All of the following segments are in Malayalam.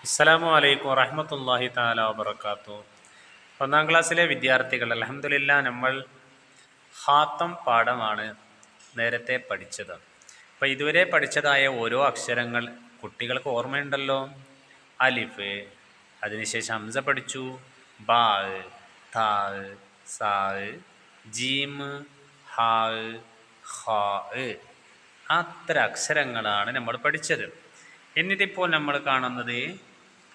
അസ്സലാമു അലൈക്കും വറഹ്മത്തുള്ളാഹി തആല വബറകാതുഹു. ഒന്നാം ക്ലാസ്സിലെ വിദ്യാർത്ഥികൾ, അൽഹംദുലില്ലാ നമ്മൾ ഹാത്തം പാഠമാണ് നേരത്തെ പഠിച്ചത്. അപ്പോൾ ഇതുവരെ പഠിച്ചതായ ഓരോ അക്ഷരങ്ങൾ കുട്ടികൾക്ക് ഓർമ്മയുണ്ടല്ലോ. അലിഫ്, അതിനുശേഷം ഹംസ പഠിച്ചു, ബാ, താ, സാ, ജീം, ഹാ, ഖാ, അത്ര അക്ഷരങ്ങളാണ് നമ്മൾ പഠിച്ചത്. എന്നിട്ടിപ്പോൾ നമ്മൾ കാണുന്നത്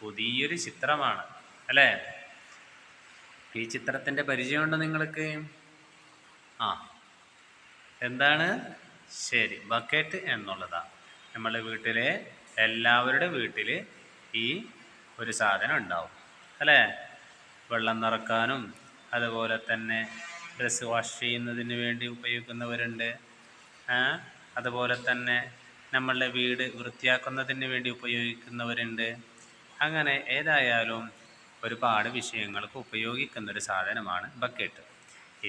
പുതിയൊരു ചിത്രമാണ് അല്ലേ? ഈ ചിത്രത്തിൻ്റെ പരിചയമുണ്ടോ നിങ്ങൾക്ക്? എന്താണ്? ശരി, ബക്കറ്റ് എന്നുള്ളതാണ്. നമ്മുടെ വീട്ടിലെ എല്ലാവരുടെ വീട്ടിൽ ഈ ഒരു സാധനം ഉണ്ടാവും അല്ലേ? വെള്ളം നിറക്കാനും അതുപോലെ തന്നെ ഡ്രസ്സ് വാഷ് ചെയ്യുന്നതിന് വേണ്ടി ഉപയോഗിക്കുന്നവരുണ്ട്. അതുപോലെ തന്നെ നമ്മളുടെ വീട് വൃത്തിയാക്കുന്നതിന് വേണ്ടി ഉപയോഗിക്കുന്നവരുണ്ട്. അങ്ങനെ ഏതായാലും ഒരുപാട് വിഷയങ്ങൾക്ക് ഉപയോഗിക്കുന്നൊരു സാധനമാണ് ബക്കറ്റ്.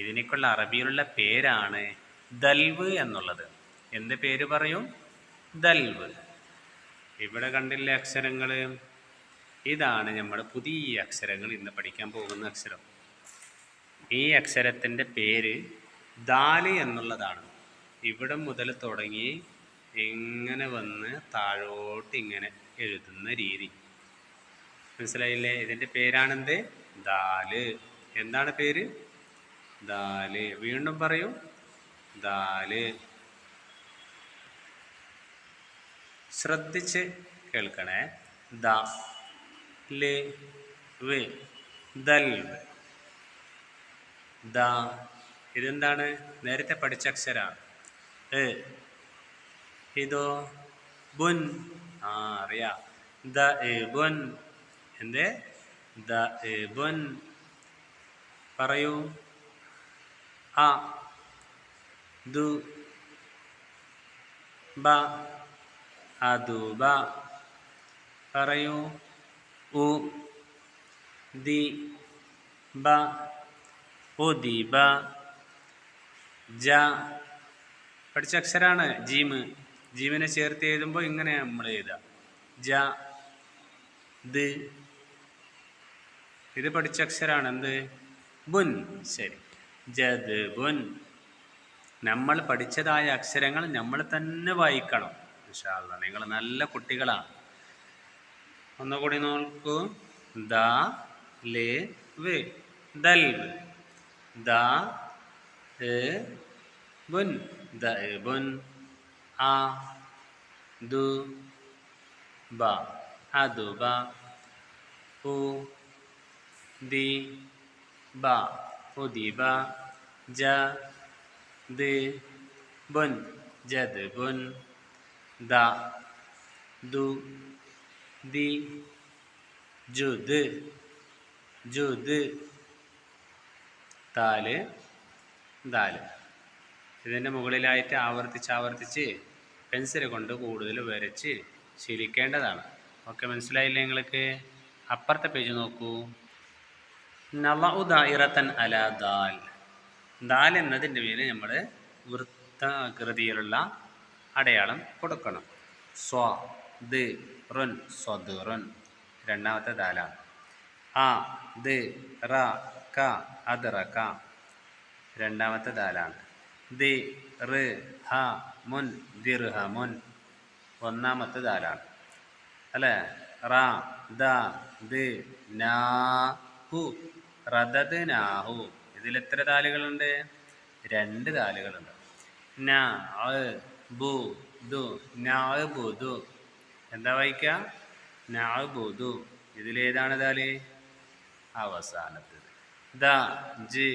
ഇതിനേക്കുള്ള അറബിയിലുള്ള പേരാണ് ദൽവ് എന്നുള്ളത്. എന്ത് പേര് പറയും? ദൽവ്. ഇവിടെ കണ്ടില്ലേ അക്ഷരങ്ങൾ? ഇതാണ് നമ്മൾ പുതിയ അക്ഷരങ്ങൾ ഇന്ന് പഠിക്കാൻ പോകുന്ന അക്ഷരം. ഈ അക്ഷരത്തിൻ്റെ പേര് ദാല് എന്നുള്ളതാണ്. ഇവിടെ മുതൽ തുടങ്ങി ഇങ്ങനെ വന്ന് താഴോട്ട് ഇങ്ങനെ എഴുതുന്ന രീതി മനസ്സിലായില്ലേ? ഇതിൻ്റെ പേരാണെന്ത്? ദാല്. എന്താണ് പേര്? ദാല്. വീണ്ടും പറയൂ, ദാല്. ശ്രദ്ധിച്ച് കേൾക്കണേ. ദ, ല്, വ്, ദൽവ്. ദ, ഇതെന്താണ്? നേരത്തെ പഠിച്ച അക്ഷരാണ്. ഇതോ? ബുൻ. അറിയാം. ദ ബുൻ. എന്ത്? ദ ബുൻ. പറയൂ. അ, ദു, ബ, അതുബ. പറയൂ. ഉ, ദി, ബ, ഉദിബ. ജ, പഠിച്ച അക്ഷരാണ് ജീമ്. ജീമിനെ ചേർത്ത് എഴുതുമ്പോൾ ഇങ്ങനെ നമ്മൾ എഴുതാം. ജ, ദ്. ഇത് പഠിച്ച അക്ഷരാണ് എന്ത്? ബുൻ. ശരി, ജദ് ബുൻ. നമ്മൾ പഠിച്ചതായ അക്ഷരങ്ങൾ നമ്മൾ തന്നെ വായിക്കണം. ഇൻഷാ അല്ലാഹ് നിങ്ങൾ നല്ല കുട്ടികളാണ്. ഒന്നുകൂടി നോക്കൂ. ദ, ല്, വ്, ദൽവ്. The ബുൻ, the ബുൻ. അ, ദു, ബ, അതുബ. ഉ, ദി, ബ, ഉദിബ. ജ, ദ്, ബുൻ, ജദ് ബുൻ. ദ, ദു, ദി, ജുദ്, ജുദ്. താല്, ദാല്. ഇതിൻ്റെ മുകളിലായിട്ട് ആവർത്തിച്ച് പെൻസിൽ കൊണ്ട് കൂടുതൽ വരച്ച് ശീലിക്കേണ്ടതാണ്. ഓക്കെ, മനസ്സിലായില്ലേ നിങ്ങൾക്ക്? അപ്പുറത്തെ പേജ് നോക്കൂ. നളഉ ദായിറത്തൻ അലാ ദാൽ. ദാൽ എന്നതിൻ്റെ മേലെ നമ്മൾ വൃത്താകൃതിയിലുള്ള അടയാളം കൊടുക്കണം. സ്വ, ദ്, റുൻ, സ്വദുറുൻ. രണ്ടാമത്തെ ദാലാണ്. അ, ദ്, റ, ക, അദ്റക. രണ്ടാമത്തെ ദാലാണ്. ദി, റ്, ഹ, മുൻ, ദിർഹമുൻ. ഒന്നാമത്തെ ദാലാണ് അല്ലേ? റ, ദ, ദ്, നാ, ഹു, റദദ് നാഹു. ഇതിൽ എത്ര ദാലുകളുണ്ട്? 2 ദാലുകളുണ്ട്. ന, ബു, ദു, നഅ്ബുദു. എന്താ വായിക്കുക? നഅ്ബുദു. ഇതിലേതാണ് ദാല്? അവസാനത്തേത്. ദ, ജ്,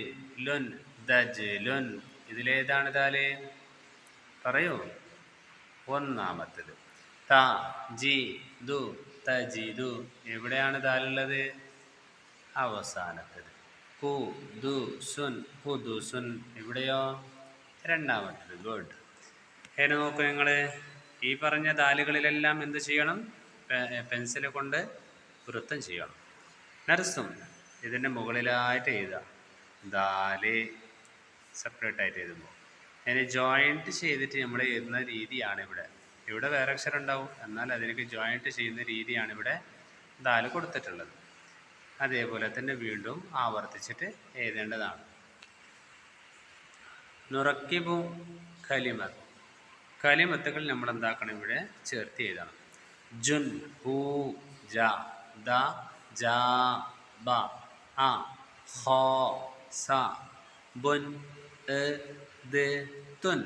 ലുൻ, ദജ്ലുൻ. ഇതിലേതാണ് ദാല്? പറയൂ. ഒന്നാമത്തേത്. ത, ജി, ദു, തജിദു. എവിടെയാണ് ദാലുള്ളത്? അവസാനത്തേത്. കു, ദു, സുൻ, ഹുദുസുൻ. എവിടെയോ? രണ്ടാമത്തേത്. ഗുഡ്. ഇനി നോക്കൂ നിങ്ങൾ. ഈ പറഞ്ഞ ദാലുകളിലെല്ലാം എന്ത് ചെയ്യണം? പെൻസിൽ കൊണ്ട് വൃത്തം ചെയ്യണം. നർസും ഇതിൻ്റെ മുകളിലായിട്ട് എഴുതാം. ദാല് സെപ്പറേറ്റ് ആയിട്ട് എഴുതുമ്പോൾ അതിന് ജോയിൻറ്റ് ചെയ്തിട്ട് നമ്മൾ എഴുതുന്ന രീതിയാണ് ഇവിടെ. ഇവിടെ വേറെ അക്ഷരം ഉണ്ടാവും, എന്നാൽ അതിലേക്ക് ജോയിൻറ്റ് ചെയ്യുന്ന രീതിയാണ് ഇവിടെ ദാല് കൊടുത്തിട്ടുള്ളത്. അതേപോലെ തന്നെ വീണ്ടും ആവർത്തിച്ചിട്ട് എഴുതേണ്ടതാണ്. നുറക്കിബു കലിമത്ത്, കലിമത്തുകൾ നമ്മൾ എന്താക്കണം, ഇവിടെ ചേർത്ത് എഴുതണം. ജുൻ, ഹു, ജ, ദ, ജ, ബ, അ, ഹ, സ, ബുൻ, ദ്, തുൻ.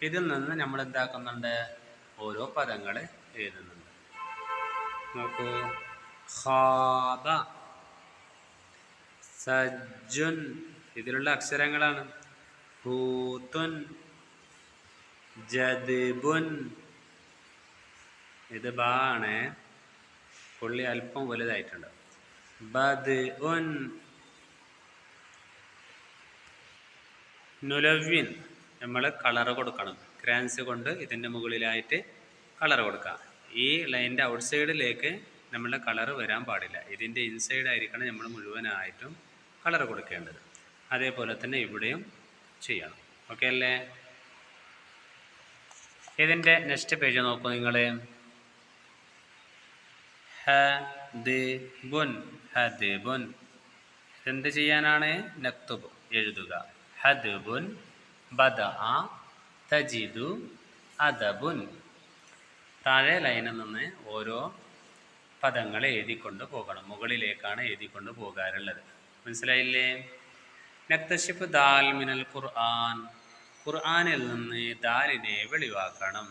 ഇതിൽ നിന്ന് നമ്മൾ എന്താക്കുന്നുണ്ട്, ഓരോ പദങ്ങൾ എഴുതുന്നുണ്ട്. നോക്കൂ, ഖാബ, സജ്ജുൻ, ഇതിലുള്ള അക്ഷരങ്ങളാണ്. ഹൂത്തുൻ, ജദ്ബുൻ, ഇത് ബാ ആണ്, പുള്ളി അല്പം വലുതായിട്ടുണ്ട്. ബദ്ഉൻ, നുലവ്വിൻ, നമ്മൾ കളർ കൊടുക്കണം. ക്രാൻസ് കൊണ്ട് ഇതിൻ്റെ മുകളിലായിട്ട് കളർ കൊടുക്കുക. ഈ ലൈൻ്റെ ഔട്ട് സൈഡിലേക്ക് നമ്മളുടെ കളർ വരാൻ പാടില്ല. ഇതിൻ്റെ ഇൻസൈഡ് ആയിരിക്കണം നമ്മൾ മുഴുവനായിട്ടും കളർ കൊടുക്കേണ്ടത്. അതേപോലെ തന്നെ ഇവിടെയും ചെയ്യണം. ഓക്കെ അല്ലേ? ഇതിൻ്റെ നെക്സ്റ്റ് പേജ് നോക്കൂ നിങ്ങൾ. ഹദ്ബുൻ, ഹദ്ബുൻ, എന്ത് ചെയ്യാനാണ്? നക്തുബ്, എഴുതുക. ഹദ്ബുൻ, ബദഅ, തജിദു, അദബുൻ. താഴെ ലൈനിൽ നിന്ന് ഓരോ പദങ്ങൾ എഴുതിക്കൊണ്ട് പോകണം. മുകളിലേക്കാണ് എഴുതിക്കൊണ്ട് പോകാറുള്ളത്. മനസ്സിലായില്ലേ? നക്തശിഫ് ദാൽ മിനൽ ഖുർആൻ, ഖുർആനിൽ നിന്ന് ദാലിനെ വെളിവാക്കണം.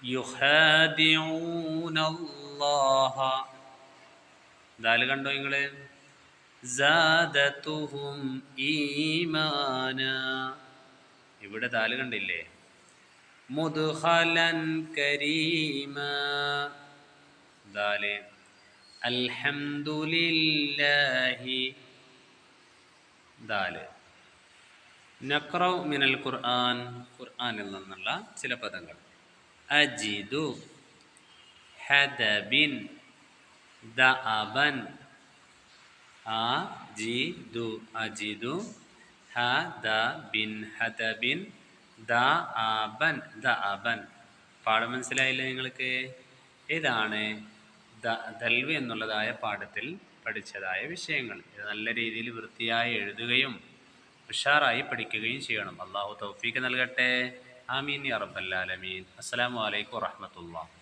യുഖാദിഊനല്ലാഹ, ദാല് കണ്ടോ നിങ്ങൾ? സാദതുഹും ഈമാന, ഇവിടെ ദാല് കണ്ടില്ലേ? മുദ്ഖലൻ കരീമ, ദാല്. അൽഹംദുലില്ലാഹി, ദാല്. നഖ്റഉ മിനൽ ഖുർആൻ, ഖുർആനിൽ നിന്നുള്ള ചില പദങ്ങൾ. അജിദു, ഹദബിൻ, ദഅബൻ, അജിദു, അജിദു, ഹദബിൻ, ഹദബിൻ, ദഅബൻ, ദഅബൻ. പാഠം മനസ്സിലായില്ലേ നിങ്ങൾക്ക്? ഇതാണ് ദൽവ് എന്നുള്ളതായ പാഠത്തിൽ പഠിച്ചതായ വിഷയങ്ങൾ. ഇത് നല്ല രീതിയിൽ വൃത്തിയായി എഴുതുകയും ഉഷാറായി പഠിക്കുകയും ചെയ്യണം. അല്ലാഹു തൗഫീഖ് നൽകട്ടെ. ആമീൻ യാ റബ്ബൽ ആലമീൻ. അസ്സലാമു അലൈക്കും വറഹ്മത്തുള്ളാഹി.